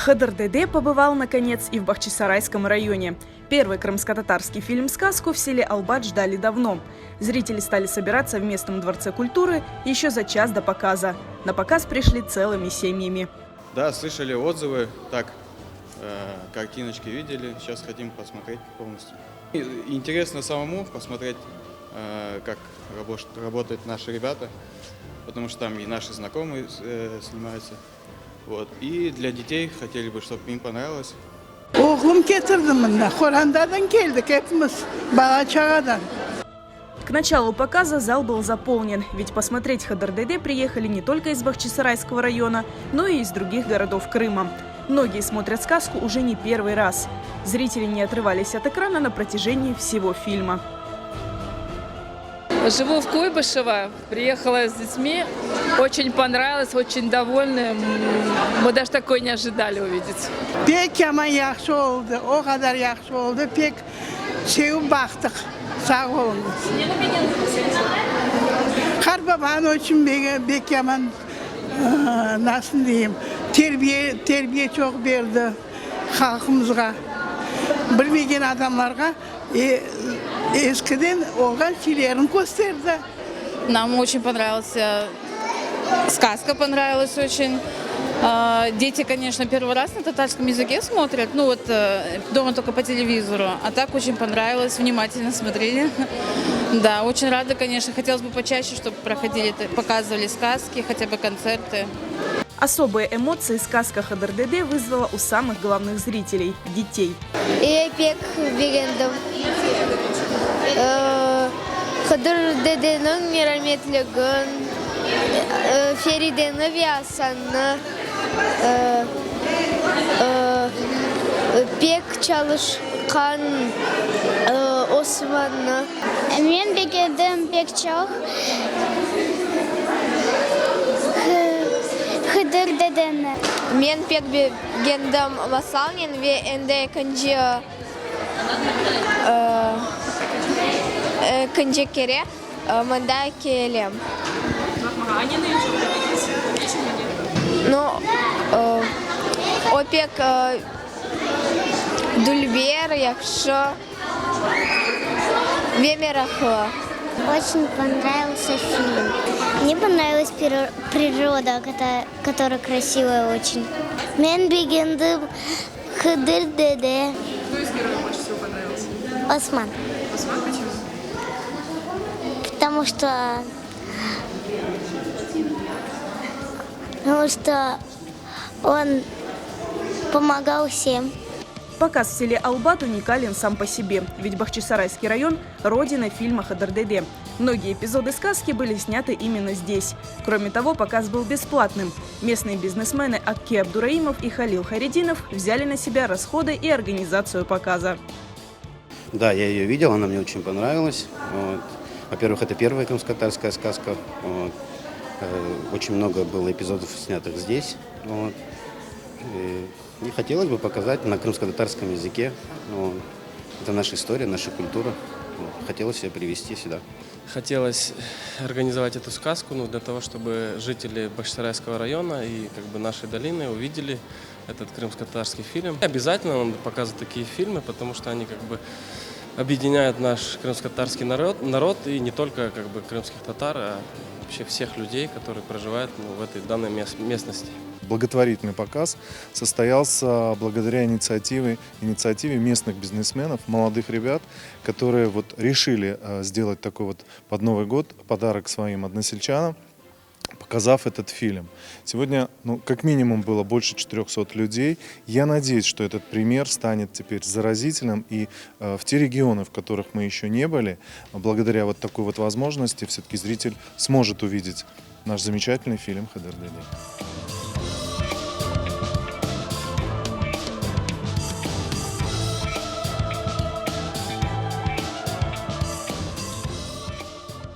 Хадырдеде побывал, наконец, и в Бахчисарайском районе. Первый крымско-татарский фильм-сказку в селе Албат ждали давно. Зрители стали собираться в местном дворце культуры еще за час до показа. На показ пришли целыми семьями. Да, слышали отзывы, так, картиночки видели, сейчас хотим посмотреть полностью. Интересно самому посмотреть, как работают наши ребята, потому что там и наши знакомые снимаются. Вот. И для детей хотели бы, чтобы им понравилось. Oğlum getirdim bunu. Horandadan geldik hepimiz. Bala çağadan. К началу показа зал был заполнен, ведь посмотреть Хадырдеде приехали не только из Бахчисарайского района, но и из других городов Крыма. Многие смотрят сказку уже не первый раз. Зрители не отрывались от экрана на протяжении всего фильма. Живу в Куйбышево, приехала с детьми, очень понравилось, очень довольны. Мы даже такое не ожидали увидеть. Pek yaman yaxşı oldu. O kadar yaxşı oldu. Pek sevip baktık. Sağ olunuz. Karbaban için pek yaman nasıl diyeyim terbiye çok verdi halkımıza. Bilmeyen adamlara eskiden olan şeylerini gösterdi. Нам очень понравилась сказка, понравилась очень. Дети, конечно, первый раз на татарском языке смотрят, ну вот дома только по телевизору, а так очень понравилось, внимательно смотрели. Да, очень рада, конечно, хотелось бы почаще, чтобы проходили, показывали сказки, хотя бы концерты. Особые эмоции сказка Хадырдеде вызвала у самых главных зрителей – детей. Pek beğendim. Hıdırdede'nin merhametliğin, Feride'nin ve Hasan'ı pek çalışkan Osman'ı. Men beğendim pek çok. Hıdırdede'ni. Men pek beğendim masalın ve ende ikinci kere manda kelem. Ну, o pek dulber, yaxşı ve meraklı. Очень понравился фильм. Мне понравилась природа, которая красивая очень. Мен beğendim Хадырдеде. Кто из героев больше всего понравился? Осман. Осман, почему? Потому что он помогал всем. Показ в селе Албат уникален сам по себе, ведь Бахчисарайский район – родина фильма Хадырдеде. Многие эпизоды сказки были сняты именно здесь. Кроме того, показ был бесплатным. Местные бизнесмены Акки Абдураимов и Халил Харидинов взяли на себя расходы и организацию показа. Да, я ее видел, она мне очень понравилась. Вот. Во-первых, это первая крымско-татарская сказка. Вот. Очень много было эпизодов, снятых здесь. Вот. И хотелось бы показать на крымско-татарском языке. Вот. Это наша история, наша культура. Вот. Хотелось ее привезти сюда. Хотелось организовать эту сказку, для того, чтобы жители Бахчисарайского района и нашей долины увидели этот крымско-татарский фильм. Обязательно надо показывать такие фильмы, потому что они объединяют наш крымско-татарский народ и не только крымских татар, а вообще всех людей, которые проживают в этой данной местности. Благотворительный показ состоялся благодаря инициативе местных бизнесменов, молодых ребят, которые решили сделать такой под Новый год подарок своим односельчанам, показав этот фильм. Сегодня, как минимум, было больше 400 людей. Я надеюсь, что этот пример станет теперь заразительным, и в те регионы, в которых мы еще не были, благодаря такой возможности, все-таки зритель сможет увидеть наш замечательный фильм Хадырдеде.